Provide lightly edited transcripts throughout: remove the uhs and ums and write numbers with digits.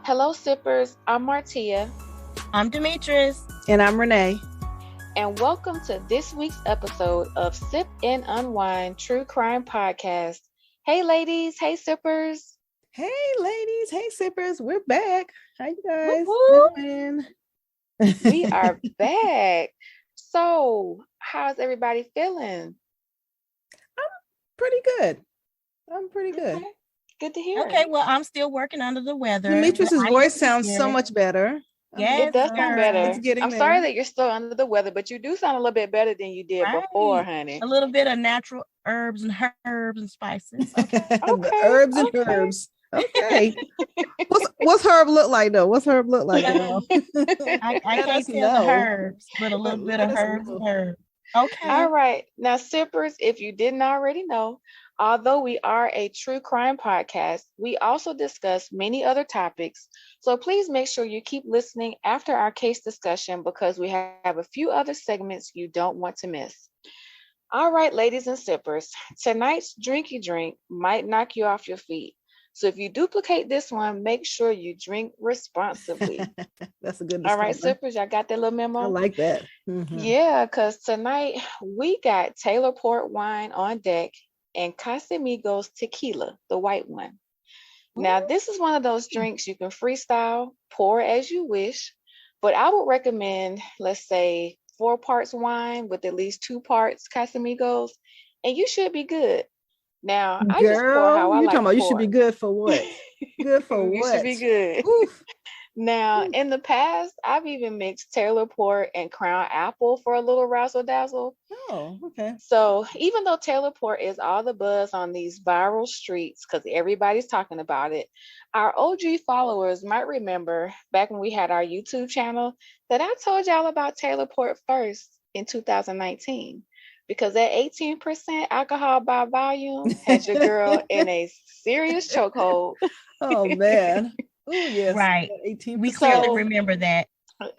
Hello, sippers. I'm Martia. I'm Demetrius. And I'm Renee. And welcome to this week's episode of Sip and Unwine True Crime Podcast. Hey, ladies. Hey, sippers. Hey, ladies. Hey, sippers. We're back. How you guys Woo-hoo. doing? We are back. So, how's everybody feeling? Pretty good. I'm pretty good. Okay. Good to hear. Okay, well, I'm still working under the weather. Demetrius's voice sounds hear so it. much better. Yes, It does sound better. It's getting I'm there. sorry that you're still under the weather, but you do sound a little bit better than you did before, Right. honey. A little bit of natural herbs and spices. Okay. The herbs and herbs. Okay. What's herb look like though? What's herb look like? I can't tell the herbs, but a little bit of herbs and herbs. Okay. All right. Now, sippers, if you didn't already know, although we are a true crime podcast, we also discuss many other topics. So please make sure you keep listening after our case discussion because we have a few other segments you don't want to miss. All right, ladies and sippers, tonight's drinky drink might knock you off your feet. So if you duplicate this one, make sure you drink responsibly. That's a good All right, disclaimer. sippers, y'all got that little memo? I like that. Mhm. Yeah, because tonight we got Taylor Port wine on deck and Casamigos tequila, the white one. Now, this is one of those drinks you can freestyle, pour as you wish, but I would recommend, let's say, 4 parts wine with at least 2 parts Casamigos, and you should be good. Now, I just pour how I you like talking about to you should pour. be good for what? Good for You what? should be good. Oof. Now, in the past, I've even mixed Taylor Port and Crown Apple for a little razzle dazzle. Oh, okay. So even though Taylor Port is all the buzz on these viral streets because everybody's talking about it, our OG followers might remember back when we had our YouTube channel that I told y'all about Taylor Port first in 2019 because that 18% alcohol by volume had your girl in a serious chokehold. Oh man. Oh yes. Right. 18%. We clearly remember that.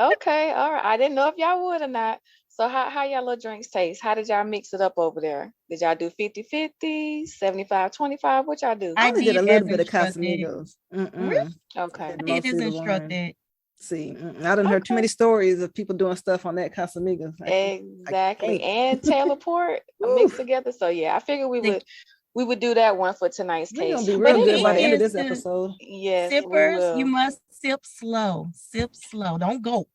Okay, all right. I didn't know if y'all would or not. So how y'all little drinks taste? How did y'all mix it up over there? Did y'all do 50-50, 75-25? What y'all do? I only did a little as bit of instructed. Casamigos. Really? Okay. I did as instructed. See, I done heard too many stories of people doing stuff on that Casamigos. Exactly. And Taylor Port mixed together. So yeah, I figured we would do that one for tonight's We're case. gonna be But real good by the end of is this the episode. yes, we Sippers, will. you must sip slow. Sip slow. Don't go.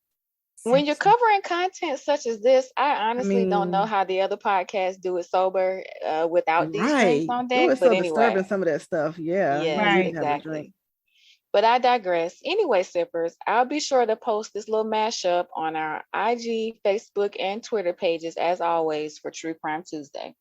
When Sip you're slow. covering content such as this, I honestly don't know mean- how the other podcasts do it sober without these drinks Right. on It deck. was but so anyway, disturbing, some of that stuff. Yeah. yes, Right. You need to have a exactly. drink. But I digress. Anyway, sippers, I'll be sure to post this little mashup on our IG, Facebook, and Twitter pages as always for True Crime Tuesday.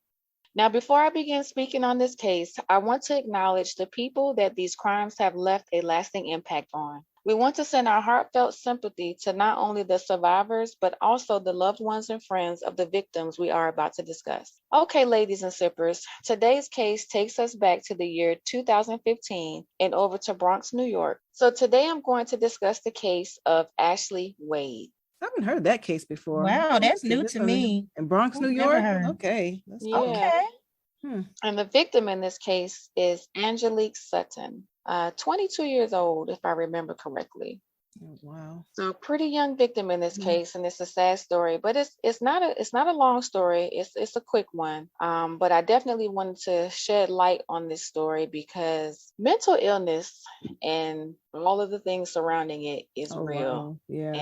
Now, before I begin speaking on this case, I want to acknowledge the people that these crimes have left a lasting impact on. We want to send our heartfelt sympathy to not only the survivors, but also the loved ones and friends of the victims we are about to discuss. Okay, ladies and sippers, today's case takes us back to the year 2015 and over to Bronx, New York. So today I'm going to discuss the case of Ashleigh Wade. I haven't heard that case before. Wow, that's Okay, new this to one me. in Bronx, New Never York. heard. Okay. That's Yeah. cool. Okay. And the victim in this case is Angelique Sutton, 22 years old, if I remember correctly. Oh, wow. So pretty young victim in this case, and it's a sad story, but it's not a long story. It's a quick one. But I definitely wanted to shed light on this story because mental illness and all of the things surrounding it is Oh, real. wow. Yeah.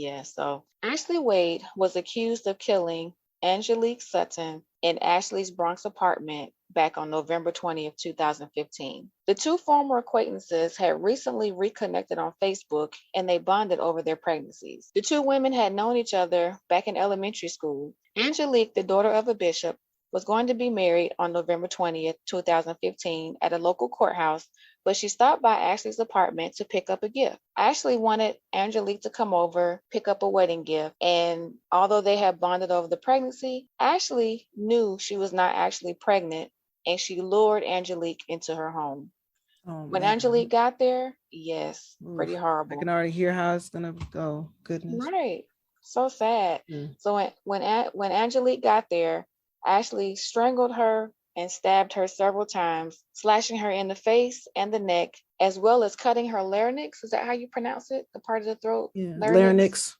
And so Ashleigh Wade was accused of killing Angelique Sutton in Ashleigh's Bronx apartment back on November 20th, 2015. The two former acquaintances had recently reconnected on Facebook and they bonded over their pregnancies. The two women had known each other back in elementary school. Angelique, the daughter of a bishop, was going to be married on November 20th, 2015 at a local courthouse, but she stopped by Ashleigh's apartment to pick up a gift. Ashleigh wanted Angelique to come over, pick up a wedding gift, and although they had bonded over the pregnancy, Ashleigh knew she was not actually pregnant, and she lured Angelique into her home. Oh, When man. Angelique got there, yes, pretty Oof. horrible. I can already hear how it's gonna go. Goodness. Right. So sad. Mm. So when Angelique got there, Ashleigh strangled her and stabbed her several times, slashing her in the face and the neck as well as cutting her larynx. Is that how you pronounce it? The part of the throat? Yeah. Larynx.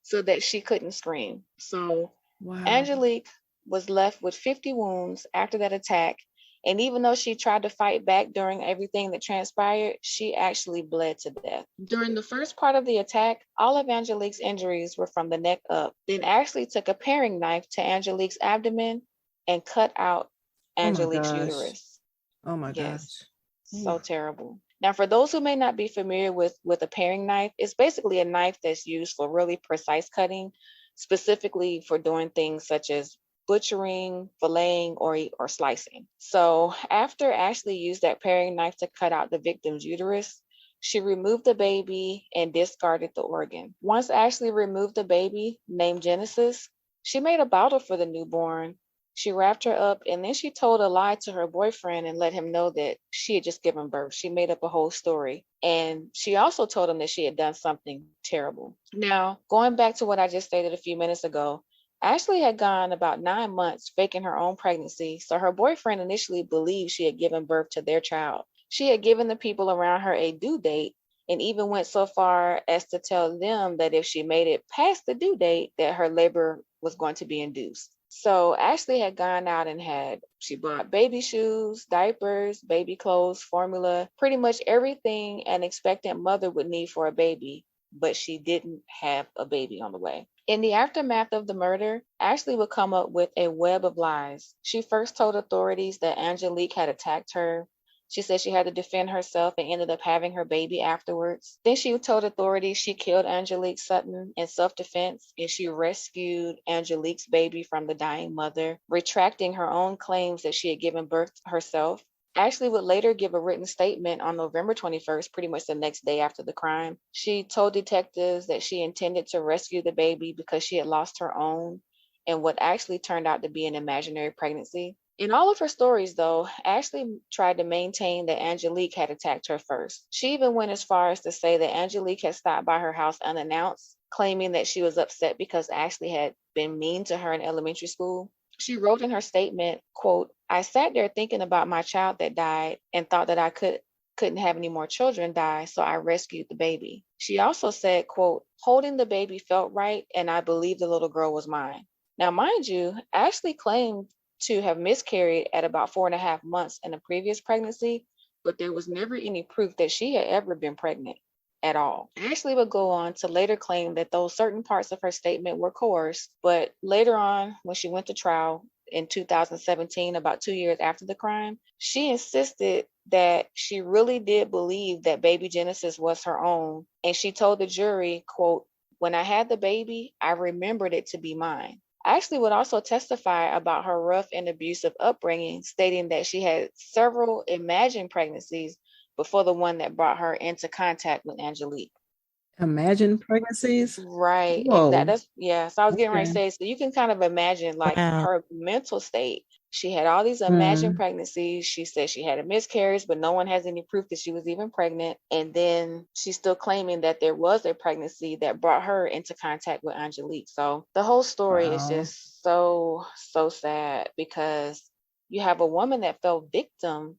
So that she couldn't scream. So Wow. Angelique was left with 50 wounds after that attack. And even though she tried to fight back during everything that transpired, she actually bled to death. During the first part of the attack, all of Angelique's injuries were from the neck up. Then Ashley took a paring knife to Angelique's abdomen and cut out Angelique's uterus. Oh my Yes. gosh. So terrible. Now, for those who may not be familiar with a paring knife, it's basically a knife that's used for really precise cutting, specifically for doing things such as butchering, filleting, or slicing. So after Ashley used that paring knife to cut out the victim's uterus, she removed the baby and discarded the organ. Once Ashley removed the baby, named Genesis, she made a bottle for the newborn. She wrapped her up and then she told a lie to her boyfriend and let him know that she had just given birth. She made up a whole story. And she also told him that she had done something terrible. Now, going back to what I just stated a few minutes ago, Ashley had gone about 9 months faking her own pregnancy, so her boyfriend initially believed she had given birth to their child. She had given the people around her a due date and even went so far as to tell them that if she made it past the due date, that her labor was going to be induced. So Ashley had gone out and she bought baby shoes, diapers, baby clothes, formula, pretty much everything an expectant mother would need for a baby, but she didn't have a baby on the way. In the aftermath of the murder, Ashley would come up with a web of lies. She first told authorities that Angelique had attacked her. She said she had to defend herself and ended up having her baby afterwards. Then she told authorities she killed Angelique Sutton in self-defense and she rescued Angelique's baby from the dying mother, retracting her own claims that she had given birth herself. Ashley would later give a written statement on November 21st, pretty much the next day after the crime. She told detectives that she intended to rescue the baby because she had lost her own and what actually turned out to be an imaginary pregnancy. In all of her stories, though, Ashley tried to maintain that Angelique had attacked her first. She even went as far as to say that Angelique had stopped by her house unannounced, claiming that she was upset because Ashley had been mean to her in elementary school. She wrote in her statement, quote, "I sat there thinking about my child that died and thought that I couldn't have any more children die, so I rescued the baby." She also said, quote, "Holding the baby felt right, and I believed the little girl was mine." Now, mind you, Ashley claimed to have miscarried at about 4.5 months in a previous pregnancy, but there was never any proof that she had ever been pregnant at all. Ashley would go on to later claim that those certain parts of her statement were coerced, but later on, when she went to trial in 2017, about 2 years after the crime, she insisted that she really did believe that baby Genesis was her own, and she told the jury, quote, "When I had the baby, I remembered it to be mine." Ashley would also testify about her rough and abusive upbringing, stating that she had several imagined pregnancies before the one that brought her into contact with Angelique. Imagined pregnancies? Right. Whoa. That's yeah. So I was getting ready to Okay. say, so you can kind of imagine like Wow. her mental state. She had all these imagined pregnancies. She said she had a miscarriage, but no one has any proof that she was even pregnant. And then she's still claiming that there was a pregnancy that brought her into contact with Angelique. So the whole story is Wow. just so sad because you have a woman that fell victim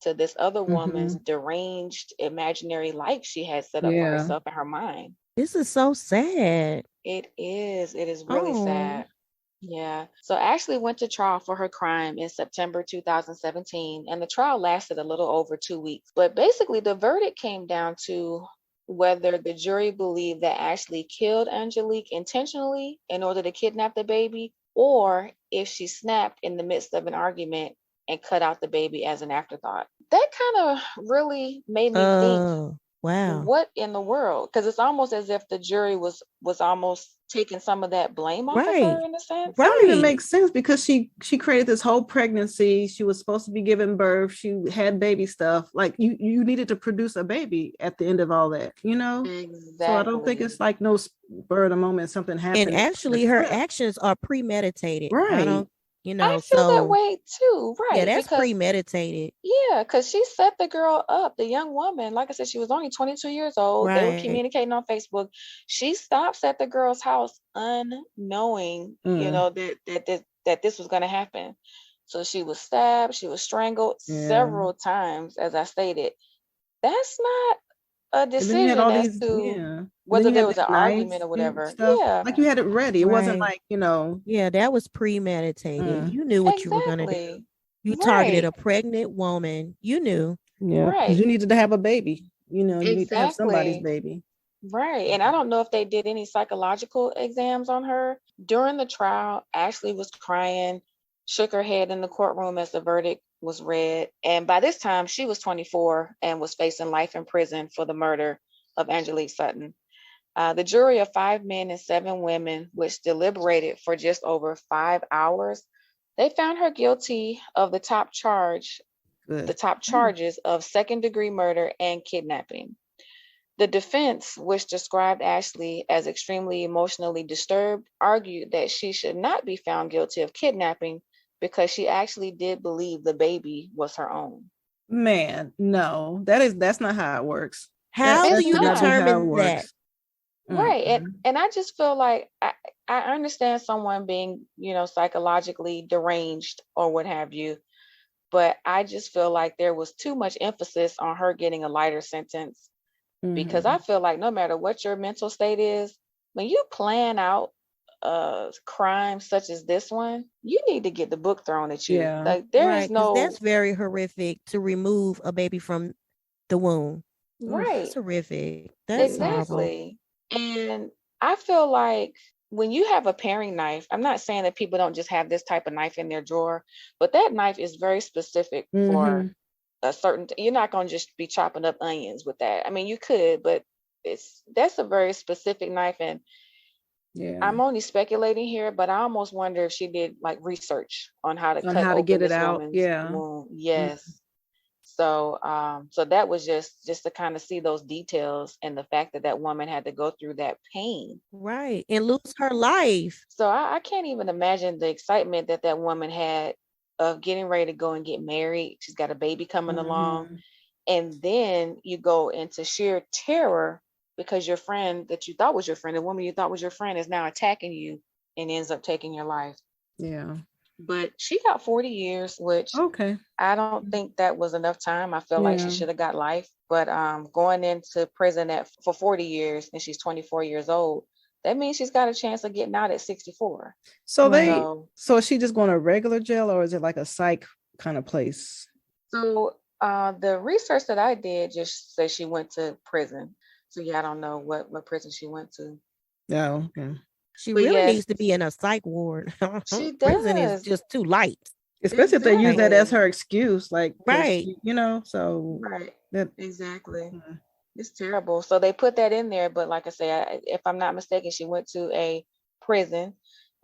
to this other woman's deranged imaginary life she had set up for Yeah. herself in her mind. This is so sad. It is. It is really Oh. sad. Yeah. So Ashley went to trial for her crime in September 2017, and the trial lasted a little over 2 weeks. But basically, the verdict came down to whether the jury believed that Ashley killed Angelique intentionally in order to kidnap the baby, or if she snapped in the midst of an argument and cut out the baby as an afterthought. That kind of really made me think, Oh, wow. what in the world? Because it's almost as if the jury was almost taking some of that blame off of Right. her in a sense. That don't even Right. make sense because she created this whole pregnancy. She was supposed to be giving birth. She had baby stuff. Like you needed to produce a baby at the end of all that, you know? Exactly. So I don't think it's like no spur of the moment, something happened. And actually, her actions are premeditated. I Right. don't, I feel that way too, right? Yeah, that's because premeditated. yeah, because she set the girl up, the young woman. Like I said, she was only 22 years old. They were Right. communicating on Facebook. She stops at the girl's house unknowing, you know, that this was going to happen. So she was stabbed, she was strangled Yeah. several times, as I stated. that's not a And then you had decision all as these, to yeah. And then whether you there had was the an knives argument or and whatever. stuff. Yeah, Like you had it ready. It wasn't Right. like, you know, Yeah, that was premeditated. mm, You knew what you were gonna do. exactly. You targeted Right, a pregnant woman. You knew. yeah, because right, you needed to have a baby. You know, you need to have somebody's exactly. baby. Right. And I don't know if they did any psychological exams on her. During the trial, Ashley was crying, shook her head in the courtroom as the verdict was read. And by this time, she was 24 and was facing life in prison for the murder of Angelique Sutton. The jury of 5 men and 7 women, which deliberated for just over 5 hours, they found her guilty of the Good. top charges of second-degree murder and kidnapping. The defense, which described Ashleigh as extremely emotionally disturbed, argued that she should not be found guilty of kidnapping because she actually did believe the baby was her own. Man, no, that's not how it works. How do It's That you should not be not. how it determine that? works. Right. And Mm-mm. and I just feel like I understand someone being, psychologically deranged or what have you, but I just feel like there was too much emphasis on her getting a lighter sentence because I Mhm. feel like no matter what your mental state is, when you plan out a crime such as this one, you need to get the book thrown at you. Yeah. Like there is Right, because that's no very horrific to remove a baby from the womb. Oof. right, That's horrific. That's horrible. exactly. And I feel like when you have a paring knife, I'm not saying that people don't just have this type of knife in their drawer, but that knife is very specific for Mhm. a certain you're not going to just be chopping up onions with that. I mean, you could, but that's a very specific knife. And Yeah. I'm only speculating here, but I almost wonder if she did like research on how to On cut how to open get it this out. woman's Yeah. wound. Mm. Yes. So that was just to kind of see those details and the fact that that woman had to go through that pain. Right. And lose her life. So I can't even imagine the excitement that that woman had of getting ready to go and get married. She's got a baby coming along, Mhm. and then you go into sheer terror because your friend that you thought was your friend, the woman you thought was your friend, is now attacking you and ends up taking your life. Yeah. But she got 40 years, which Okay. I don't think that was enough time. I feel like she Yeah. should have got life. But going into prison for 40 years and she's 24 years old, that means she's got a chance of getting out at 64. So Right. is she just going to regular jail or is it like a psych kind of place? So the research that I did just says she went to prison. So yeah, I don't know what prison she went to. Oh, okay. She But really yes, needs to be in a psych ward. she Prison is does. just too light. Especially if they use Right. that as Exactly. her excuse, like, because, Right. so Right. that, Exactly. mm, It's terrible. So they put that in there, but like I say, if I'm not mistaken, she went to a prison,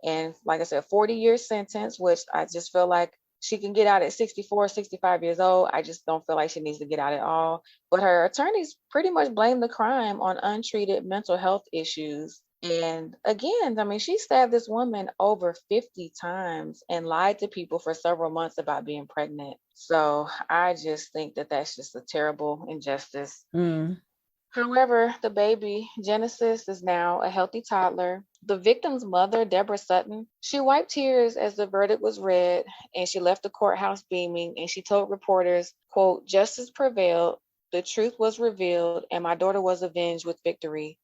and like I said, 40-year sentence, which I just feel like she can get out at 64, 65 years old. I just don't feel like she needs to get out at all. But her attorneys pretty much blame the crime on untreated mental health issues. And again, I mean, she stabbed this woman over 50 times and lied to people for several months about being pregnant. So I just think that that's just a terrible injustice. mm, However, the baby, Genesis, is now a healthy toddler. The victim's mother, Deborah Sutton, she wiped tears as the verdict was read, and she left the courthouse beaming, and she told reporters, quote, "Justice prevailed, the truth was revealed, and my daughter was avenged with victory."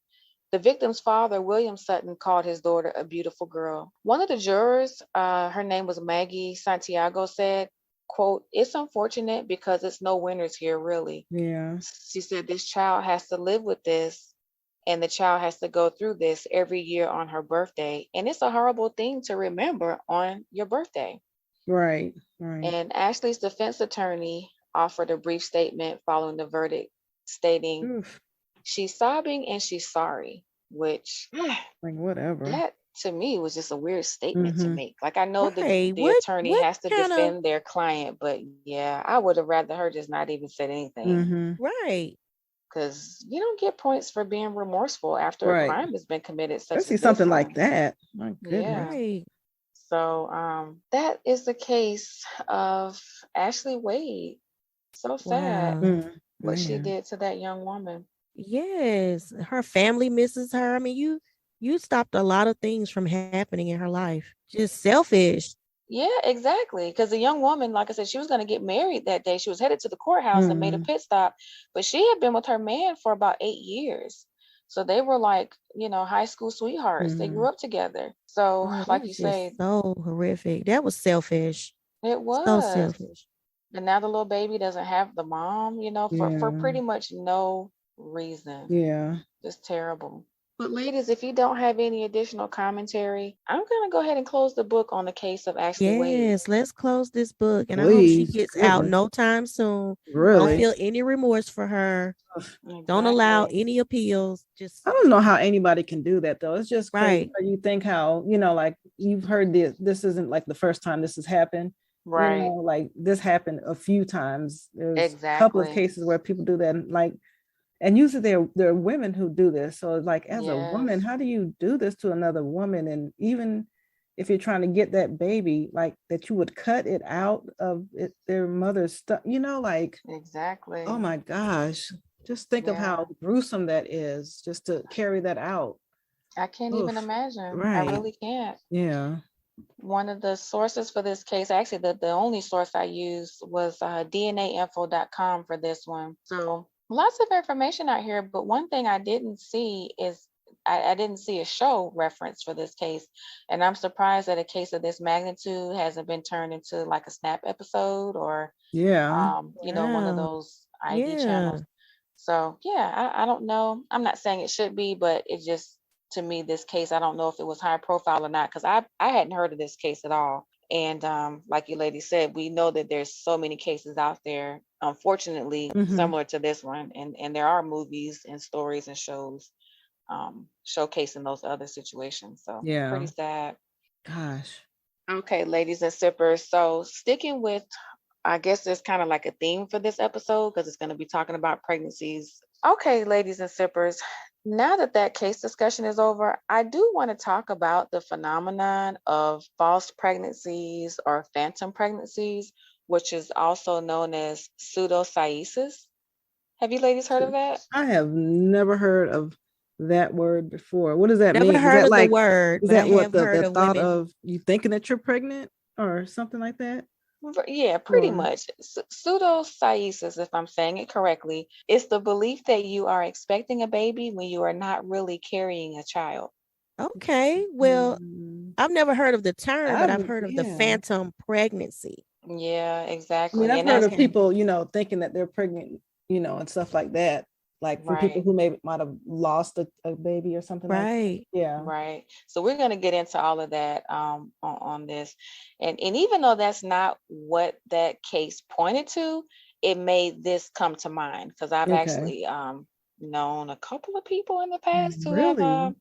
The victim's father, William Sutton, called his daughter a beautiful girl. One of the jurors, her name was Maggie Santiago, said, quote, "It's unfortunate because it's no winners here, really." yeah, She said this child has to live with this and the child has to go through this every year on her birthday. And it's a horrible thing to remember on your birthday. right, right. And Ashley's defense attorney offered a brief statement following the verdict, stating, Oof, "She's sobbing and she's sorry," which like whatever. that to me was just a weird statement to Mm-hmm. make. Like I know Right. the What attorney what has to kind of defend their client, but yeah, I would have rather her just not even said anything. Mm-hmm. right. Because you don't get points for being remorseful after a Right. crime has been committed such Especially as this something like one. that. My goodness. Yeah. Right. So that is the case of Ashleigh Wade. So sad Wow. Mm, what she man. did to that young woman. Yes. Her family misses her. I mean, you stopped a lot of things from happening in her life. Just selfish. Yeah, exactly. Because the young woman, like I said, she was going to get married that day. She was headed to the courthouse and made a pit stop, but she had been with her man for about 8 years. So they were like, high school sweethearts. They grew up together. So, Oh, like that's you just say, so horrific. That was selfish. it So was. selfish. And now the little baby doesn't have the mom, for Yeah. pretty much no reason. Yeah. Just terrible. But ladies, if you don't have any additional commentary, I'm going to go ahead and close the book on the case of Ashleigh Wade. Yes, let's close this book. And I hope she Please. gets out Goodness. no time soon. Don't Really? feel any remorse for her. Don't allow Exactly. any appeals. Just I don't know how anybody can do that though. It's just crazy. right. You think how, like you've heard this isn't like the first time this has happened. Right. Like this happened a few times. There's a couple of Exactly. cases where people do that, and usually they're women who do this. So like as a woman, Yes. how do you do this to another woman? And even if you're trying to get that baby, like that you would cut it out of their mother's stuff, like, Exactly. oh my gosh. Just think of Yeah. how gruesome that is, just to carry that out. I can't Oof. even imagine. I Right. really can't. Yeah. One of the sources for this case, actually the only source I used was DNAinfo.com for this one. So lots of information out here, but one thing I didn't see is I didn't see a show reference for this case. And I'm surprised that a case of this magnitude hasn't been turned into like a Snap episode or Yeah. one of Wow. those ID Yeah. channels. So yeah, I don't know. I'm not saying it should be, but it just, to me, this case, I don't know if it was high profile or not, because I hadn't heard of this case at all. And like you lady said, we know that there's so many cases out there, unfortunately, Mhm. similar to this one. And there are movies and stories and shows showcasing those other situations. So Yeah. pretty sad. Gosh. Okay, ladies and sippers. So sticking with, I guess there's kind of like a theme for this episode because it's going to be talking about pregnancies. Okay, ladies and sippers, now that case discussion is over, I do want to talk about the phenomenon of false pregnancies or phantom pregnancies, which is also known as pseudocyesis. Have you ladies heard of that? I have never heard of that word before. What does that Never mean? Is heard that of the like, word, is but I that what have the heard of thought women. of you thinking that you're pregnant or something like that? Yeah, pretty Or much. Pseudocyesis, if I'm saying it correctly, is the belief that you are expecting a baby when you are not really carrying a child. Okay. Well, I've never heard of the term, but I've heard of the yeah. phantom pregnancy. Yeah, I exactly. mean, I've And heard that's of people, thinking that they're pregnant, and stuff like that. Like from people right, who might have lost a baby or something like that. Right. Yeah. right. So we're going to get into all of that on this. And even though that's not what that case pointed to, it made this come to mind because I've Okay. actually known a couple of people in the past who have Really?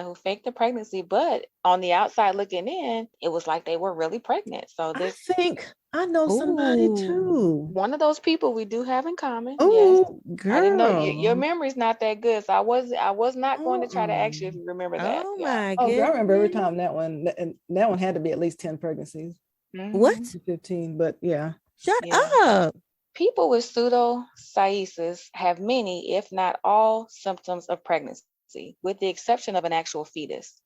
who faked the pregnancy, but on the outside looking in, it was like they were really pregnant. So I this think I know somebody Ooh. too. one of those people we do have in common. Yes. Oh, I didn't know girl. your memory's not that good, so I was not going to try to ask you if you remember that. Oh Yeah. my Oh, girl, I remember every goodness. time that one had to be at least 10 pregnancies, What? 15, but yeah. Shut Yeah. up. People with pseudocyesis have many, if not all, symptoms of pregnancy, with the exception of an actual fetus.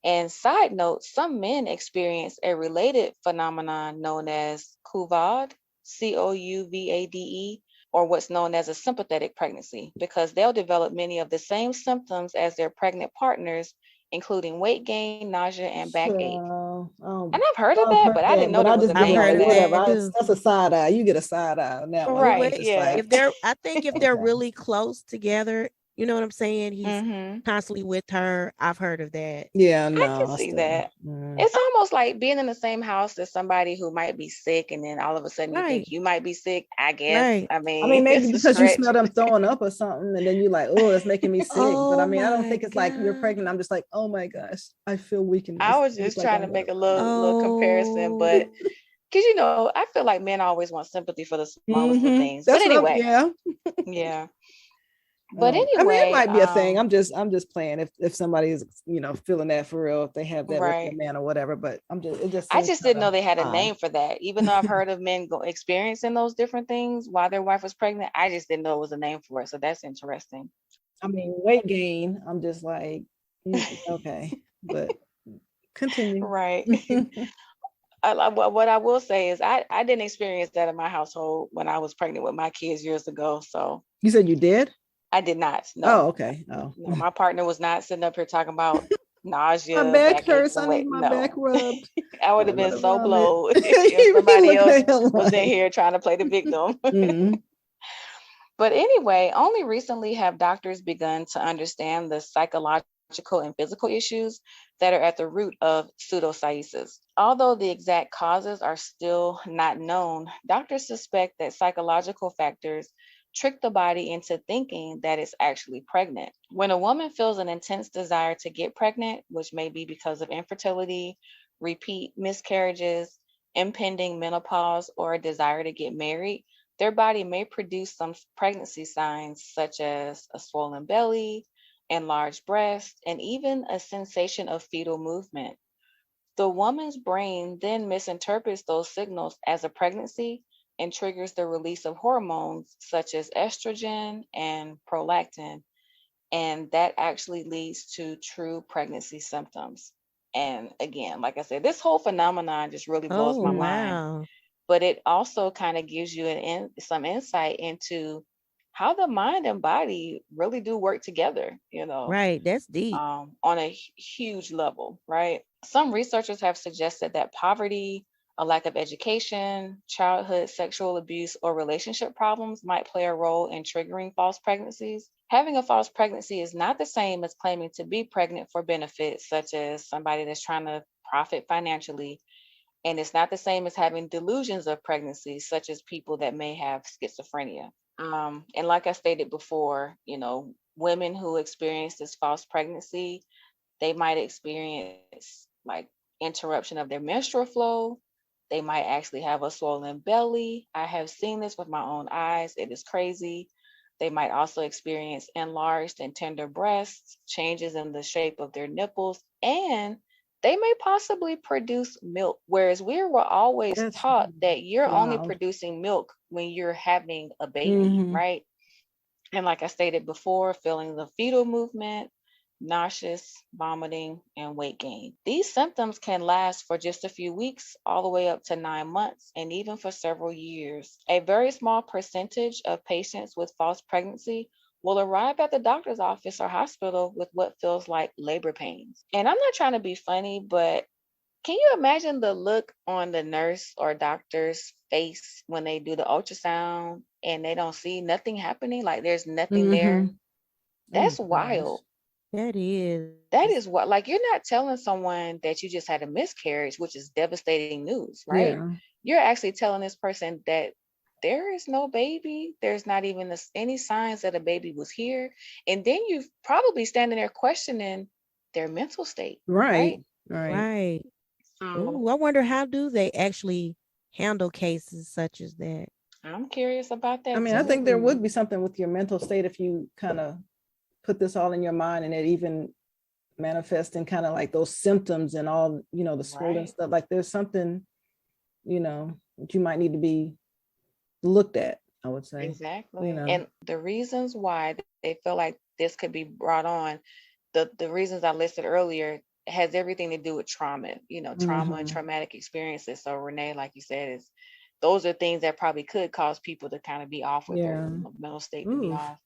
And side note, some men experience a related phenomenon known as CUVAD, COUVADE, or what's known as a sympathetic pregnancy, because they'll develop many of the same symptoms as their pregnant partners, including weight gain, nausea, and backache. So, And I've heard of that, but I didn't know but there I was just a give I've name them heard for of that. that whatever. too. That's a side eye. You get a side eye on that one. Right, It's just yeah. like, I think if they're really close together, you know what I'm saying? He's constantly with her. I've heard of that. yeah, I no, can see still. that. It's almost like being in the same house as somebody who might be sick, and then all of a sudden you think Right. you might be sick. I guess. Right. I I mean, mean, maybe it's a because you stretch. smell them throwing up or something, and then you're like, oh, that's making me sick. But I Oh mean, I don't my think it's like you're God. pregnant. I'm just like, oh my gosh, I feel weak and I was it's just like trying to I'm make a gonna die. little comparison, Oh. but because I feel like men always want sympathy for the smallest of things. But That's what anyway, yeah. yeah. But I mean, it anyway, might be a thing. I'm just playing. If somebody is, feeling that for real, if they have that with their right. man or whatever. But it just I seems just didn't know kind they had a of name for that. Even though I've heard of men experiencing those different things while their wife was pregnant, I just didn't know it was a name for it. So that's interesting. I mean, weight gain. I'm just like, okay, but continue. Right. What I will say is I didn't experience that in my household when I was pregnant with my kids years ago. So You said you did? I did not. Oh, No. okay. Oh, No, my partner was not sitting up here talking about my nausea, back backaches, hurts. and I need weight. my back No. rubbed. I would I have been gotta so rub it. blowed if You be somebody looking else at him was in like, here trying to play the victim. mm, But anyway, only recently have doctors begun to understand the psychological and physical issues that are at the root of pseudocyesis. Although the exact causes are still not known, doctors suspect that psychological factors trick the body into thinking that it's actually pregnant. When a woman feels an intense desire to get pregnant, which may be because of infertility, repeat miscarriages, impending menopause, or a desire to get married, their body may produce some pregnancy signs such as a swollen belly, enlarged breast, and even a sensation of fetal movement. The woman's brain then misinterprets those signals as a pregnancy and triggers the release of hormones such as estrogen and prolactin, and that actually leads to true pregnancy symptoms. And again, like I said, this whole phenomenon just really blows Oh, my mm, mind, wow. but it also kind of gives you some insight into how the mind and body really do work together, Right. That's deep. on a huge level, right? Some researchers have suggested that poverty, a lack of education, childhood sexual abuse, or relationship problems might play a role in triggering false pregnancies. Having a false pregnancy is not the same as claiming to be pregnant for benefits, such as somebody that's trying to profit financially. And it's not the same as having delusions of pregnancy, such as people that may have schizophrenia. And like I stated before, women who experience this false pregnancy, they might experience like interruption of their menstrual flow. They might actually have a swollen belly. I have seen this with my own eyes. It is crazy. They might also experience enlarged and tender breasts, changes in the shape of their nipples, and they may possibly produce milk. Whereas we were always that's taught that you're only wild. producing milk when you're having a baby, Hmm. right? And like I stated before, feeling the fetal movement, nauseous, vomiting, and weight gain. These symptoms can last for just a few weeks, all the way up to 9 months, and even for several years. A very small percentage of patients with false pregnancy will arrive at the doctor's office or hospital with what feels like labor pains. And I'm not trying to be funny, but can you imagine the look on the nurse or doctor's face when they do the ultrasound and they don't see nothing happening? Like there's nothing there. Hmm. Oh my That's gosh. wild. That is. That is what, like, you're not telling someone that you just had a miscarriage, which is devastating news, right? Yeah. You're actually telling this person that there is no baby. There's not even any signs that a baby was here. And then you probably standing there questioning their mental state, right? Right. Right. Right. So Ooh, I wonder how do they actually handle cases such as that? I'm curious about I that mean, I think there too. would be something with your mental state if you kind of put this all in your mind and it even manifests in kind of like those symptoms and all, the swollen Right. stuff. Like there's something, that you might need to be looked at, I would say. Exactly. And the reasons why they feel like this could be brought on, the reasons I listed earlier has everything to do with trauma, trauma and Hmm. traumatic experiences. So Renee, like you said, is those are things that probably could cause people to kind of be off with their Yeah. mental state to be Oof. off.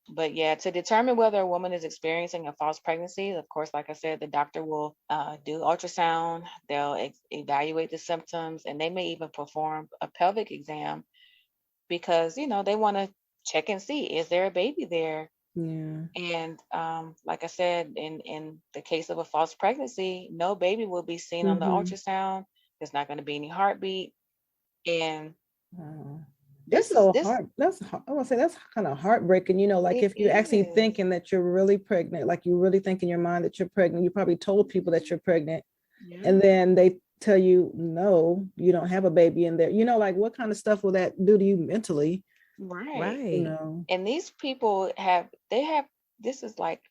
But yeah, to determine whether a woman is experiencing a false pregnancy, of course, like I said, the doctor will do ultrasound, they'll evaluate the symptoms, and they may even perform a pelvic exam because, they want to check and see, is there a baby there? Yeah. And like I said, in the case of a false pregnancy, no baby will be seen on the Hmm. ultrasound. There's not going to be any heartbeat. And That's this is so this hard. I want to say that's kind of heartbreaking. Like it if you're actually is. thinking that you're really pregnant, like you really think in your mind that you're pregnant, you probably told people that you're pregnant, Yeah. and then they tell you, no, you don't have a baby in there. Like what kind of stuff will that do to you mentally? Right. Right. And these people have this is like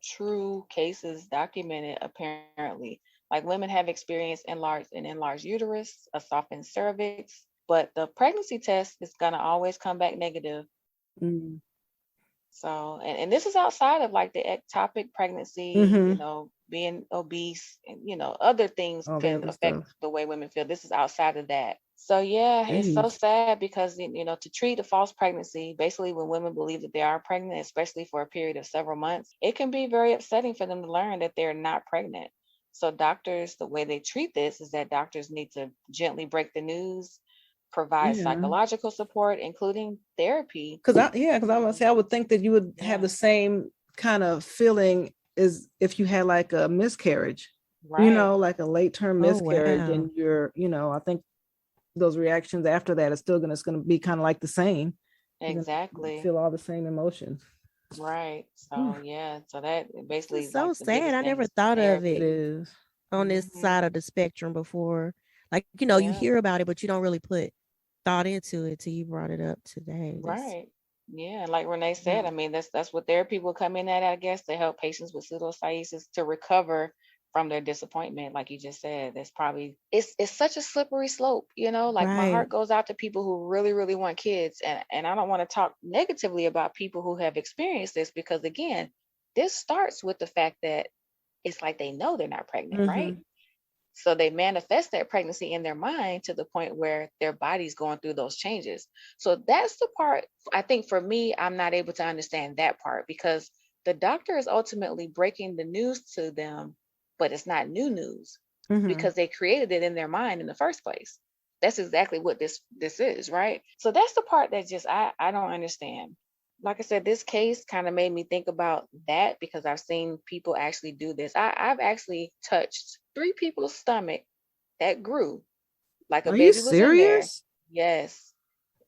true cases documented apparently. Like women have experienced enlarged uterus, a softened cervix, but the pregnancy test is gonna always come back negative. Mm-hmm. So, and this is outside of like the ectopic pregnancy, Mm-hmm. being obese, and other things All the can other affect stuff. the way women feel. This is outside of that. So yeah, it's so Jeez. sad because to treat a false pregnancy, basically when women believe that they are pregnant, especially for a period of several months, it can be very upsetting for them to learn that they're not pregnant. So doctors, the way they treat this is that doctors need to gently break the news, provide Yeah. psychological support, including therapy. Because I would say I would think that you would have Yeah. the same kind of feeling as if you had like a miscarriage, Right. like a late term Oh, miscarriage, wow. and I think those reactions after that it's going to be kind of like the same. You're gonna Exactly. feel all the same emotions. Right. So Oof. yeah. So that basically It's is so like the sad. biggest I thing never is thought of It it therapy. is. on this Mhm. side of the spectrum before. Like, you Yeah. hear about it, but you don't really put thought into it till you brought it up today. Right. Yeah. And like Renee said, Yeah. I mean, that's what therapy will come in at, I guess, to help patients with pseudocyesis to recover from their disappointment. Like you just said, that's probably it's such a slippery slope, like my Right. heart goes out to people who really, really want kids. And I don't want to talk negatively about people who have experienced this because again, this starts with the fact that it's like they know they're not pregnant, right? Mhm. So they manifest that pregnancy in their mind to the point where their body's going through those changes. So that's the part I think for me, I'm not able to understand that part because the doctor is ultimately breaking the news to them, but it's not new news Mhm. because they created it in their mind in the first place. That's exactly what this is, right? So that's the part that just I don't understand. Like I said, this case kind of made me think about that because I've seen people actually do this. I've actually touched 3 people's stomach that grew like a Are you baby was in there. serious? Yes,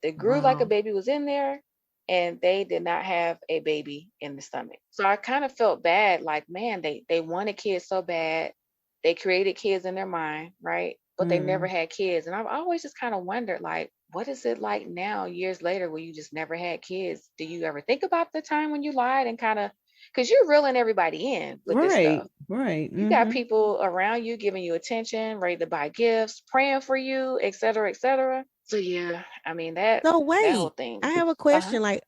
they grew like a Wow. baby was in there, and they did not have a baby in the stomach. So I kind of felt bad, like, man, they wanted kids so bad. They created kids in their mind, right? But they never Mm. had kids. And I've always just kind of wondered, like, what is it like now, years later, where you just never had kids? Do you ever think about the time when you lied and kind of, because you're reeling everybody in with this Right. stuff. Right. You got Mhm. people around you giving you attention, ready to buy gifts, praying for you, et cetera, et cetera. So yeah, I mean So that whole wait, thing. I have a Uh-huh. question. Like,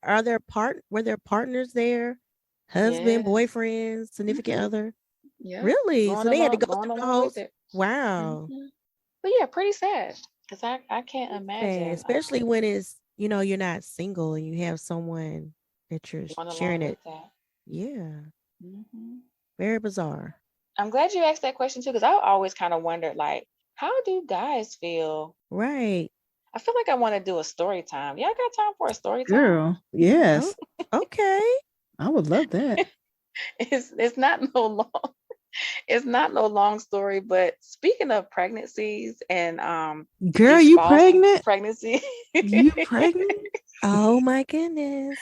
were there partners there? Husband, Yeah. boyfriend, significant Hmm. other? Yeah. Really? So they had to go Going through the along whole with it. wow. Hmm. But yeah, pretty sad. Because I can't Man, imagine especially when it's, you're not single and you have someone that you're going sharing along it. with that. Yeah. Hmm. Very bizarre. I'm glad you asked that question too, because I always kind of wondered, like, how do guys feel? Right. I feel like I want to do a story time. Y'all got time for a story time? Girl. Oh, Yes. okay. I would love that. It's not no long. It's not no long story, but speaking of pregnancies and Girl, these you false pregnant? pregnancy, You pregnant? Oh my goodness.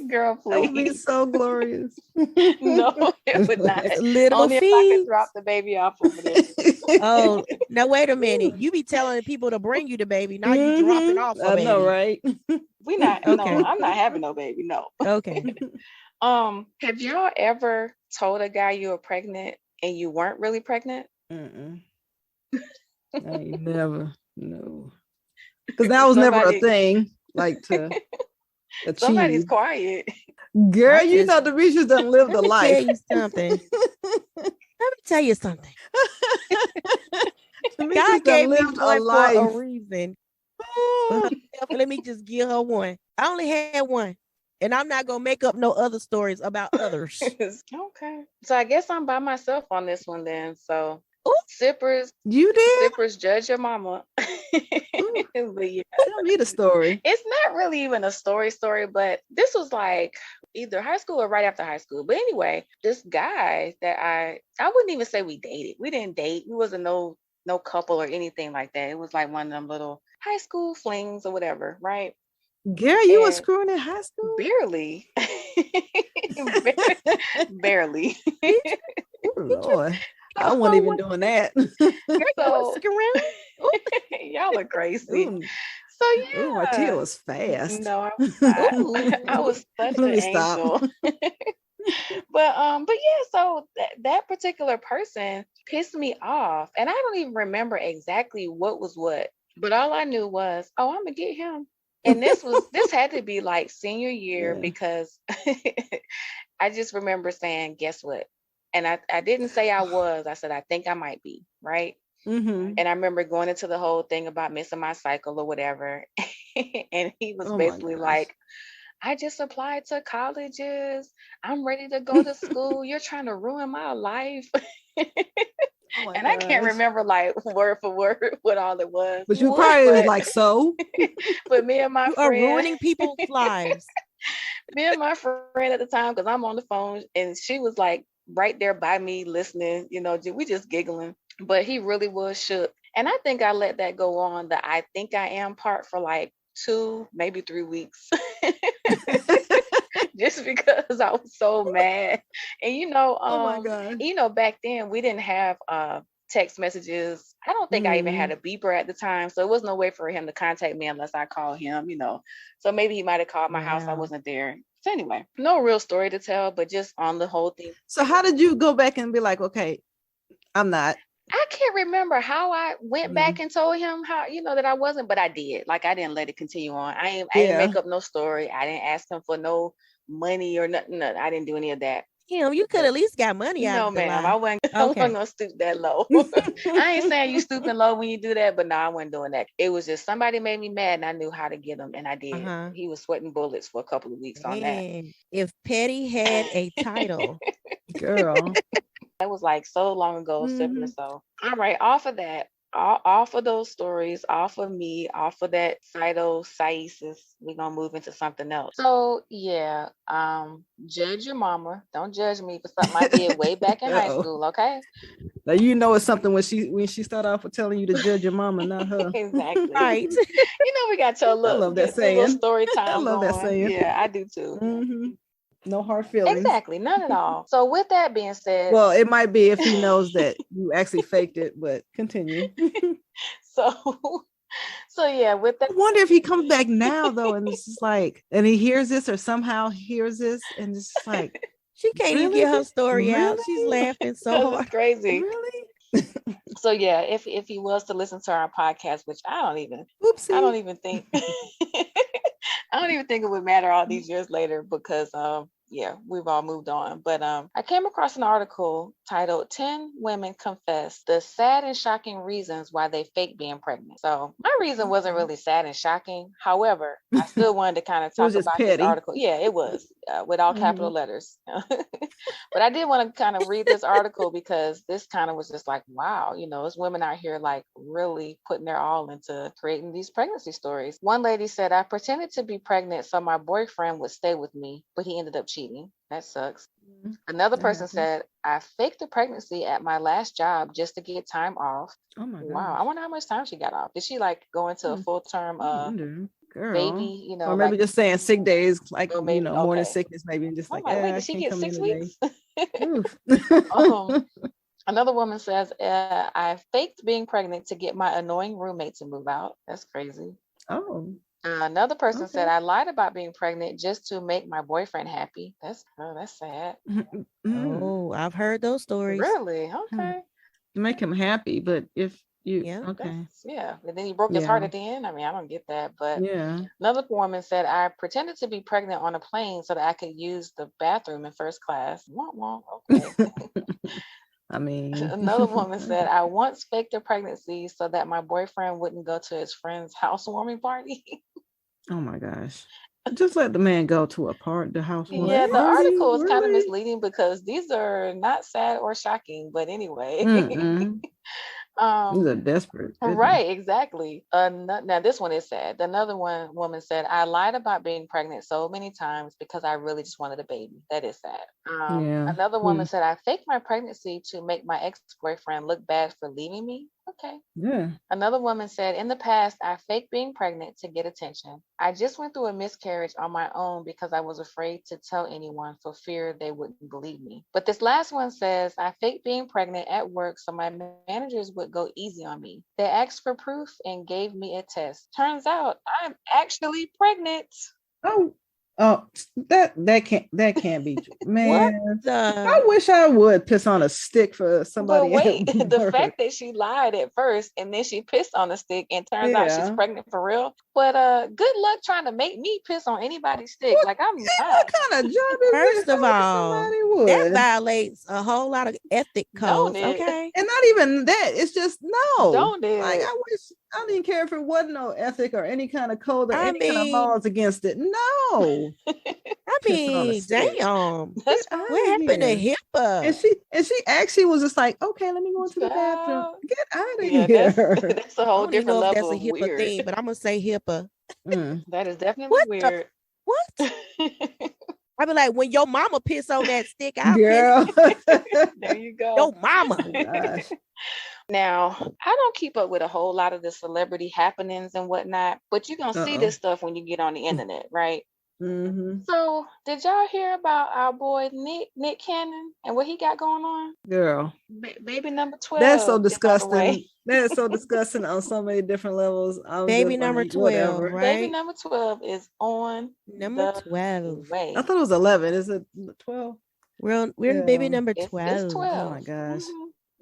girl, That would be please. so glorious. No, it would not. Little Only if I could feet. drop the baby off over there. Oh, now wait a minute. You be telling people to bring you the baby. Now you dropping off a I know, baby. right? We not. No, Okay. I'm not having no baby. No. Okay. Have y'all ever told a guy you were pregnant and you weren't really pregnant? Mm-mm. I ain't never. No. Because that was never a Somebody, thing, like to somebody's achieve. quiet. Girl, I you just know the Demetrius done lived let a me tell life. you something. Let me tell you something. Demetrius God done gave me lived a one for a life. reason. But let me just give her one. I only had one. And I'm not gonna make up no other stories about others. Okay. So I guess I'm by myself on this one then. So Ooh. sippers, You did? sippers, judge your mama. Ooh, But yeah, tell me the story. it's not really even a story, but this was like either high school or right after high school. But anyway, this guy that I wouldn't even say we dated. We didn't date. We wasn't no couple or anything like that. It was like one of them little high school flings or whatever, right? Girl, you was And screwing in high school? barely. Barely. Oh, Lord. I Oh, wasn't even what? doing that. Girl, you was So sticking around? Ooh, y'all are crazy. Ooh, So ooh, Martia yeah. was fast. No, I was not. ooh. I was such Let an me stop. angel. But yeah, so that particular person pissed me off. And I don't even remember exactly what was what. But all I knew was, oh, I'm gonna get him. And this had to be like senior year Yeah. because I just remember saying, guess what? And I didn't say I was. I said, I think I might be, right? Mm-hmm. And I remember going into the whole thing about missing my cycle or whatever. And he was Oh my basically gosh. like, I just applied to colleges. I'm ready to go to school. You're trying to ruin my life. Oh my And I can't gosh. remember like word for word what all it was. But you What? probably was But like, so? but me and my You are friend, ruining people's lives. me and my friend at the time, because I'm on the phone, and she was like right there by me listening, we just giggling. But he really was shook. And I think I let that go on, the I think I am part, for like 2, maybe 3 weeks. Just because I was so mad. And Oh my gosh. back then we didn't have text messages. I don't think I even had a beeper at the time, so it was no way for him to contact me unless I called him. So maybe he might have called my house. I Wow. wasn't there. So anyway, no real story to tell, but just on the whole thing. So how did you go back and be like, okay, I'm not? I can't remember how I went back and told him how, that I wasn't, but I did. Like, I didn't let it continue on. I didn't make up no story. I didn't ask him for no money or nothing. I didn't do any of that. You could at least got money out No, of the ma'am, lie. I wasn't gonna stoop that low. I ain't saying you stooping low when you do that, but no, I wasn't doing that. It was just somebody made me mad and I knew how to get him, and I did. He was sweating bullets for a couple of weeks on that. Man, if Petty had a title. Girl. That was like so long ago, sibling. So, all right, off of that, off of those stories, off of me, off of that cytosis, we're gonna move into something else. So yeah, judge your mama. Don't judge me for something I did way back in high school, okay? Now it's something when she started off with telling you to judge your mama, not her. Exactly. Right. We got to I love that saying. little story time. I love that saying. Yeah, I do too. Mm-hmm. No hard feelings. Exactly, none at all. So with that being said, well, it might be if he knows that you actually faked it, but continue. So yeah, with that, I wonder if he comes back now though, and it's just like, and he hears this or somehow hears this, and it's just like, she can't even get her story out. She's laughing so hard. It's crazy. Really? So yeah, if he was to listen to our podcast, which I don't even think I don't even think it would matter all these years later, because we've all moved on. But I came across an article titled 10 Women Confess the Sad and Shocking Reasons Why They Fake Being Pregnant. So my reason wasn't really sad and shocking. However, I still wanted to kind of talk about this article. Yeah, it was with all capital letters. But I did want to kind of read this article because this kind of was just like, wow, there's women out here like really putting their all into creating these pregnancy stories. One lady said, I pretended to be pregnant so my boyfriend would stay with me, but he ended up cheating. That sucks. Another person said, I faked a pregnancy at my last job just to get time off. Oh my God. Wow. I wonder how much time she got off. Did she like go into a full-term Girl. baby, or maybe just saying sick days, like maybe, morning sickness, maybe, and just like, wait, did she get 6 weeks? Oof. Another woman says, I faked being pregnant to get my annoying roommate to move out. That's crazy. Oh. Another person said, I lied about being pregnant just to make my boyfriend happy. That's sad. Oh, I've heard those stories. Really? Okay. To make him happy, but if you, okay. Yeah. And then he broke his heart at the end. I mean, I don't get that. But another woman said, I pretended to be pregnant on a plane so that I could use the bathroom in first class. Okay. I mean, another woman said, I once faked a pregnancy so that my boyfriend wouldn't go to his friend's housewarming party. Oh my gosh. Just let the man go to the housewarming party. Yeah, the article is kind of misleading because these are not sad or shocking, but anyway. These are desperate. Right, exactly. Now this one is sad. Another woman said, I lied about being pregnant so many times because I really just wanted a baby. That is sad. Another woman said, I faked my pregnancy to make my ex-boyfriend look bad for leaving me. Okay. Yeah. Another woman said, in the past, I faked being pregnant to get attention. I just went through a miscarriage on my own because I was afraid to tell anyone for fear they wouldn't believe me. But this last one says, I faked being pregnant at work so my managers would go easy on me. They asked for proof and gave me a test. Turns out I'm actually pregnant. Oh Oh, that can't be true. Man. The I wish I would piss on a stick for But somebody wait, at the work. fact that she lied at first and then she pissed on the stick and turns out she's Yeah. pregnant for real. But good luck trying to make me piss on anybody's stick. What, Like I'm what not. kind of job is first this? of I wish all, somebody that would. violates a whole lot of ethic Don't codes. it? Okay. And not even that. It's just no. Don't Like it? I wish I didn't care if it wasn't no ethic or any kind of code or I any kind of mean, laws against it. No. I Pissing on a mean, stick. damn. That's Get out What of happened to here. HIPAA? And she actually was just like, okay, let me go into the bathroom. Child. Get out of Yeah, here. that's a I whole don't even different know if level that's a of HIPAA weird. thing, but I'm gonna say HIPAA. That is definitely What the weird. what? I be like, when your mama piss on that stick, I'll Girl. There you go. piss your mama. Oh, gosh. Now, I don't keep up with a whole lot of the celebrity happenings and whatnot, but you're going to see this stuff when you get on the internet, right? Mm-hmm. So, did y'all hear about our boy Nick Cannon and what he got going on? Girl. Baby number 12. That's so is on the disgusting. way. That is so disgusting on so many different levels. I'm Baby just number like, 12, whatever. right? Baby number 12 is on Number the 12. way. I thought it was 11. Is it 12? We're in baby Yeah. number It's 12. 12. Oh my gosh.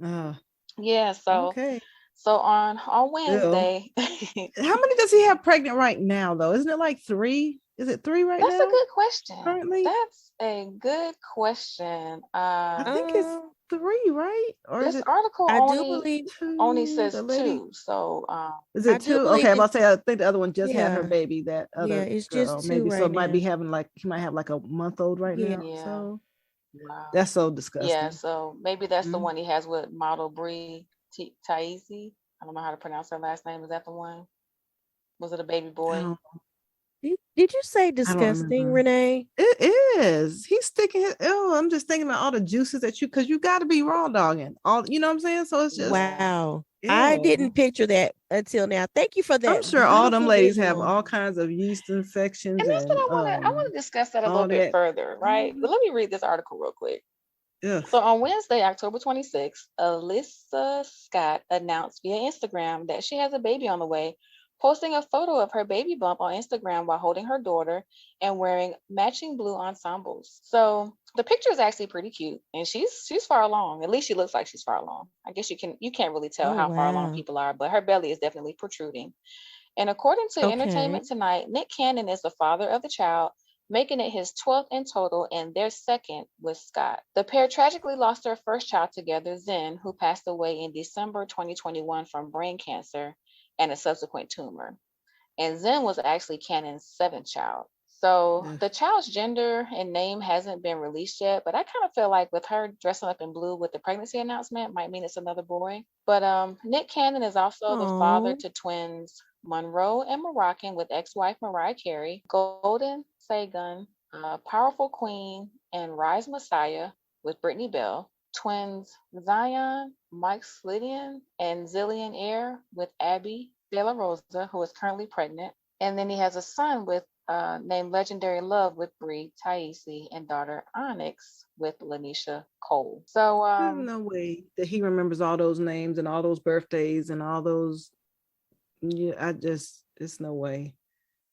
Mhm. Yeah, so Okay. on Wednesday. How many does he have pregnant right now, though? Isn't it like 3? Is it 3 right That's now? a good question. Currently? That's a good question. I think it's 3, right? Or is This it article I do believe 2? only says The lady? 2. So Is I it do 2? believe Okay, I'm about it's, to say I think the other one just had her yeah. baby. That Yeah, other it's girl, just 2 maybe. So right it might be now. having like he might have like a month-old right Yeah. now. Yeah. So wow. that's so Yeah, disgusting. so maybe that's the Mhm. one he has with model Bree Taisi. I don't know how to pronounce her last name. Is that the one? Was it a baby I boy? don't, Did you say I don't disgusting, remember. Renee? It is. He's sticking his. Oh, I'm just thinking about all the juices that because you got to be raw dogging. All you know what I'm saying. So it's just Wow. I ew. didn't picture that until now. Thank you for that. I'm sure all them beautiful ladies have visual. all kinds of yeast infections And that's what and I want to discuss that a little all bit that. further, right? But let me read this article real quick. Ugh. So on Wednesday, October 26th, Alyssa Scott announced via Instagram that she has a baby on the way, posting a photo of her baby bump on Instagram while holding her daughter and wearing matching blue ensembles. So the picture is actually pretty cute, and she's far along. At least she looks like she's far along. I guess you can't really tell Oh, how far along wow. people are, but her belly is definitely protruding. And according to Okay. Entertainment Tonight, Nick Cannon is the father of the child, making it his 12th in total and their second with Scott. The pair tragically lost their first child together, Zen, who passed away in December 2021 from brain cancer and a subsequent tumor. And Zen was actually Cannon's 7th child. So Ugh. the child's gender and name hasn't been released yet, but I kind of feel like with her dressing up in blue with the pregnancy announcement might mean it's another boy. But Nick Cannon is also the father Aw. to twins Monroe and Moroccan with ex-wife Mariah Carey, Golden Sagan, Powerful Queen, and Rise Messiah with Brittany Bell, twins Zion, Mike Slidian, and Zillion Air with Abby De La Rosa, who is currently pregnant. And then he has a son with named Legendary Love with Bree Taisi and daughter Onyx with Lanisha Cole. So There's no way that he remembers all those names and all those birthdays and all those. Yeah, it's no way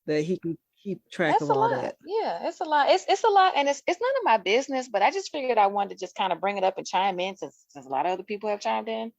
that he can keep track that's of a all lot. that. Yeah, it's a lot. It's a lot, and it's none of my business. But I just figured I wanted to just kind of bring it up and chime in since a lot of other people have chimed in.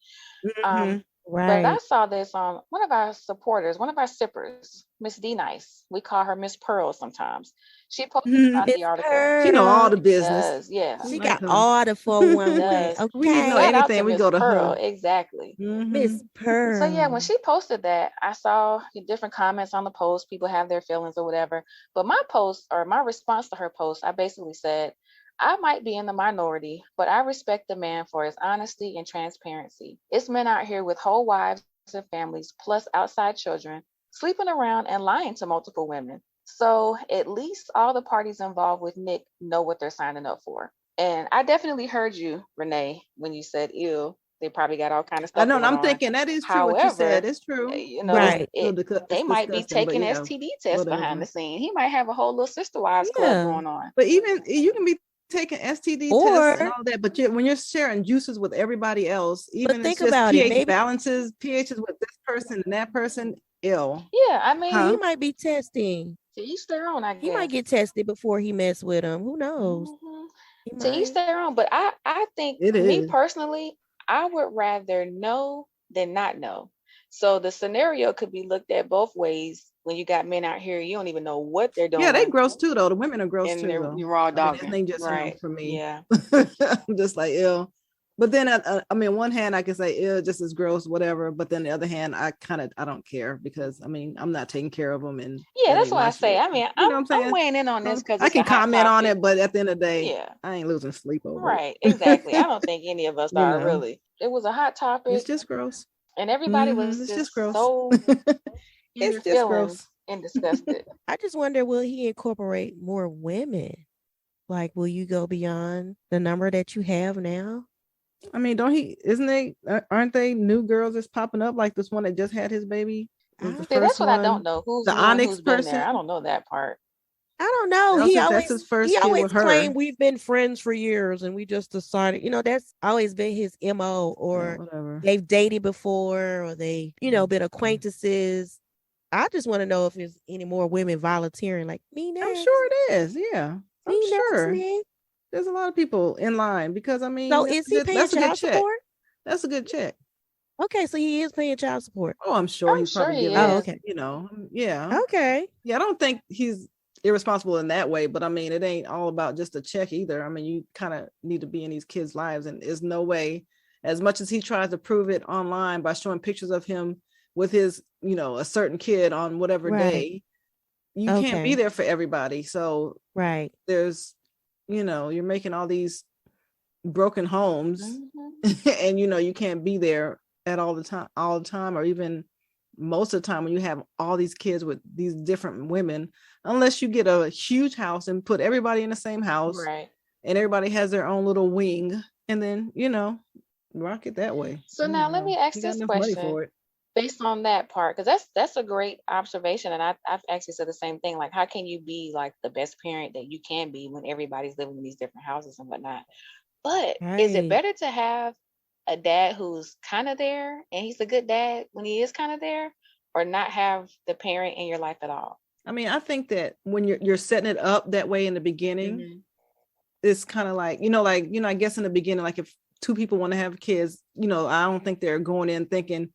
Mhm. But I Right. saw this on one of our supporters, one of our sippers, Miss D Nice. We call her Miss Pearl sometimes. She posted about Miss the article. She know all Pearl. the She business. does, yeah. We She like got her. all the She 411. does. We need to know Okay. Shout out anything. to We Miss go to Pearl, her. exactly. Miss Mhm. So yeah, when Pearl. she posted that, I saw different comments on the post. People have their feelings or whatever. But my post or my response to her post, I basically said, I might be in the minority, but I respect the man for his honesty and transparency. It's men out here with whole wives and families, plus outside children, sleeping around and lying to multiple women. So at least all the parties involved with Nick know what they're signing up for. And I definitely heard you, Renee, when you said, ew, they probably got all kind of I stuff know. And going I'm on. thinking that is true. What you said However, is true. you But know, it's Right. still they it's might be disgusting. But taking yeah, STD tests behind whatever. the scene. He might have a whole little sister wives club Yeah. going on. But even you can be taking STD tests and Or, all that, but when you're sharing juices with everybody else, but even it's think just about it. pH Maybe balances, pHs with this person and that person, ill. Yeah, I he mean, Huh? might be testing To each their own, I He might guess. get tested before he mess with him. Who knows? Mhm. He To each might. their own. But I think It me is. personally, I would rather know than not know. So the scenario could be looked at both ways when you got men out here, you don't even know what they're Yeah, they doing gross too, though. The women are gross and too, they're though. you're raw I mean, this dogging. ain't just him Right. for me. Yeah. I'm just like, ew. But then, I mean, one hand I can say, ew, just as gross, whatever. But then the other hand, I don't care because I mean, I'm not taking care of them, and Yeah, that that's ain't why my I say. shit. I mean, You know what I'm I'm saying? weighing in on this because I it's a can hot comment on topic. it, but at the end of the day, Yeah. I ain't losing sleep over it. Right. Exactly. I don't think any of us You are know, really. It was a hot it's topic, just gross. and everybody was It's just just gross. so in their It's just feelings gross. and disgusted. I just wonder, will he incorporate more women? Like, will you go beyond the number that you have now? I mean, aren't they new girls that's popping up? Like this one that just had his baby was the See, that's first what I don't one. know. Who's The new and Onyx who's been there? person. I don't know that part. I don't know. I don't think that's his He first kid always with her. claimed we've been friends for years and we just decided, that's always been his MO, Yeah, or whatever. they've dated before, or they, been acquaintances. I just want to know if there's any more women volunteering, like me next. I'm sure it is. Yeah, I'm Me sure. next, man. There's a lot of people in line because I mean, So is he paying that's a good child check. support? That's a good check. Okay, so he is paying child support. Oh, I'm sure I'm he's sure probably he giving. Oh, is. okay. Yeah. Okay. Yeah, I don't think he's irresponsible in that way, but I mean, it ain't all about just a check either. I mean, you kind of need to be in these kids' lives, and there's no way, as much as he tries to prove it online by showing pictures of him with his, a certain kid on whatever Right. day, you can't be Okay. there for everybody. So Right. there's, you're making all these broken homes, Mhm. and you can't be there at all the time, or even most of the time when you have all these kids with these different women, unless you get a huge house and put everybody in the same house, Right. and everybody has their own little wing, and then rock it that way. So now let me ask You got this enough money question for it. based on that part, because that's a great observation, and I've actually said the same thing. Like, how can you be like the best parent that you can be when everybody's living in these different houses and whatnot? But is it Right. better to have a dad who's kind of there and he's a good dad when he is kind of there, or not have the parent in your life at all? I mean, I think that when you're setting it up that way in the beginning, Mhm. it's kind of like, I guess in the beginning, like if two people want to have kids, I don't think they're going in thinking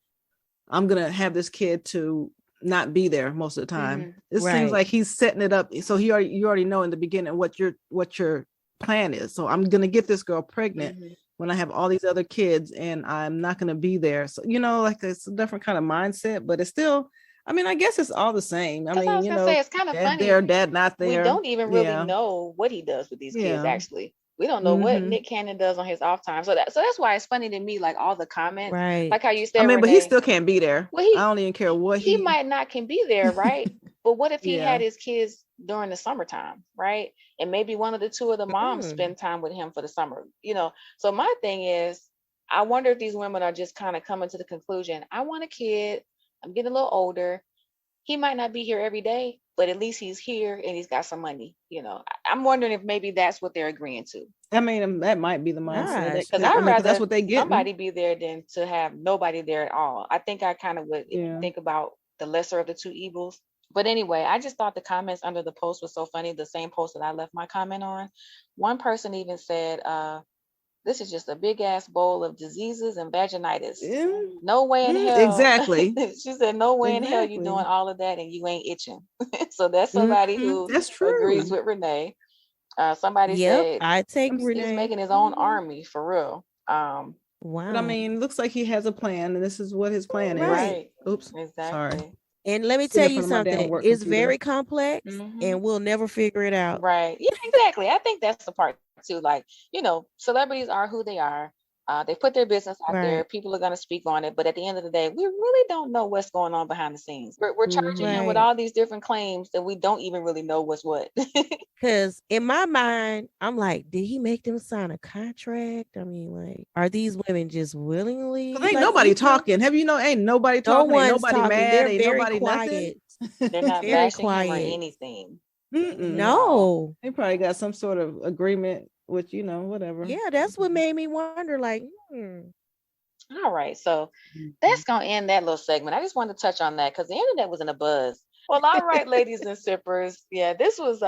I'm gonna have this kid to not be there most of the time. Mhm. It seems Right. like he's setting it up, so you already know in the beginning what your plan is. So I'm gonna get this girl pregnant Mhm. when I have all these other kids, and I'm not gonna be there. So like it's a different kind of mindset, but it's still. I mean, I guess it's all the same. I Because I mean, was gonna say it's kind of dad funny. there, dad not We there. don't even really Yeah, know what he does with these kids. yeah. Actually, we don't know what Nick Cannon does on his off time. So that's why it's funny to me. Like all the comments, Right. like how you I said, mean, but he Renee. still can't be there. Well, I don't even care what he might not can be there, right? But what if he Yeah. had his kids during the summertime, right? And maybe one of the two of the moms Mm. spend time with him for the summer, So my thing is, I wonder if these women are just kind of coming to the conclusion, I want a kid. I'm getting a little older. He might not be here every day, but at least he's here and he's got some money. I'm wondering if maybe that's what they're agreeing to. I mean, that might be the mindset. Gosh, Because I I'd mean, 'cause rather that's what they get. somebody be there than to have nobody there at all. I think I kind of would, if you Yeah. think about the lesser of the two evils. But anyway, I just thought the comments under the post was so funny. The same post that I left my comment on. One person even said, this is just a big ass bowl of diseases and vaginitis. Yeah. No way in hell. Exactly. She said, no way in hell you Exactly. doing all of that and you ain't itching. So that's somebody who That's true. agrees with Renee. Somebody Yep. said I take he's Renee. making his own Mhm. army for real. Wow. But I mean, looks like he has a plan, and this is what his plan is. Right. Oops. Exactly. Sorry. And let me Sitting tell in you front of my damn something. work It's computer. very complex, Mhm. and we'll never figure it out. Right. Yeah, exactly. I think that's the part too. Like, celebrities are who they are. They put their business out there. Right. People are going to speak on it. But at the end of the day, we really don't know what's going on behind the scenes. We're charging him with Right. all these different claims that we don't even really know what's what. Because in my mind, I'm like, did he make them sign a contract? I mean, like, are these women just willingly? 'Cause ain't Like, nobody you know, talking. Ain't nobody no talking. Ain't one's nobody talking. mad. They're Ain't very nobody quiet. They're not Very bashing him or quiet. anything. nothing. No. They probably got some sort of agreement with whatever. Yeah, that's what made me wonder. Like, All right. So that's going to end that little segment. I just wanted to touch on that because the internet was in a buzz Well, all right, ladies and sippers. Yeah, this was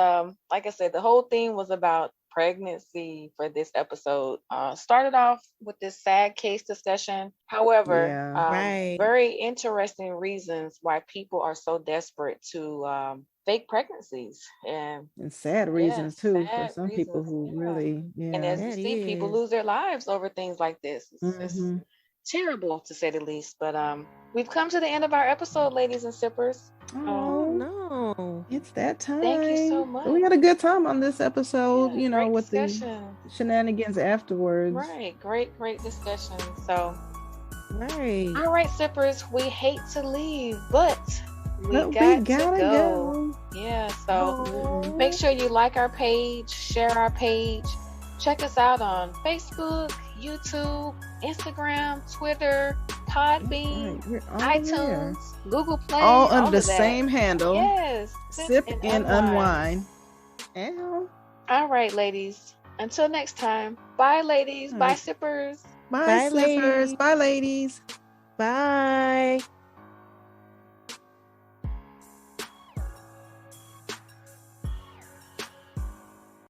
like I said, the whole theme was about pregnancy for this episode. Started off with this sad case discussion. However, Yeah. Right. very interesting reasons why people are so desperate to fake pregnancies. And sad reasons too for sad some people reasons. who Yeah. really, And as we That see, people is. lose their lives over things like this. It's Mhm. terrible to say the least. But we've come to the end of our episode, ladies and sippers. Oh Oh, no. it's that time. Thank you so But we much. had a good time on this episode, Yeah, great with discussion. the shenanigans afterwards. Right, great discussion. So, Right. all right, sippers, we hate to leave, but we But got we gotta to go. Yeah, so Oh. make sure you like our page, share our page, check us out on Facebook, YouTube, Instagram, Twitter, Podbean, Right, we're all there. iTunes, Google Play, All under the of that. same handle. Yes, Sip and unwine. Ow. All right, ladies. Until next time. Bye, ladies. All Bye, right. sippers. Bye, Bye, sippers. ladies. Bye, ladies. Bye.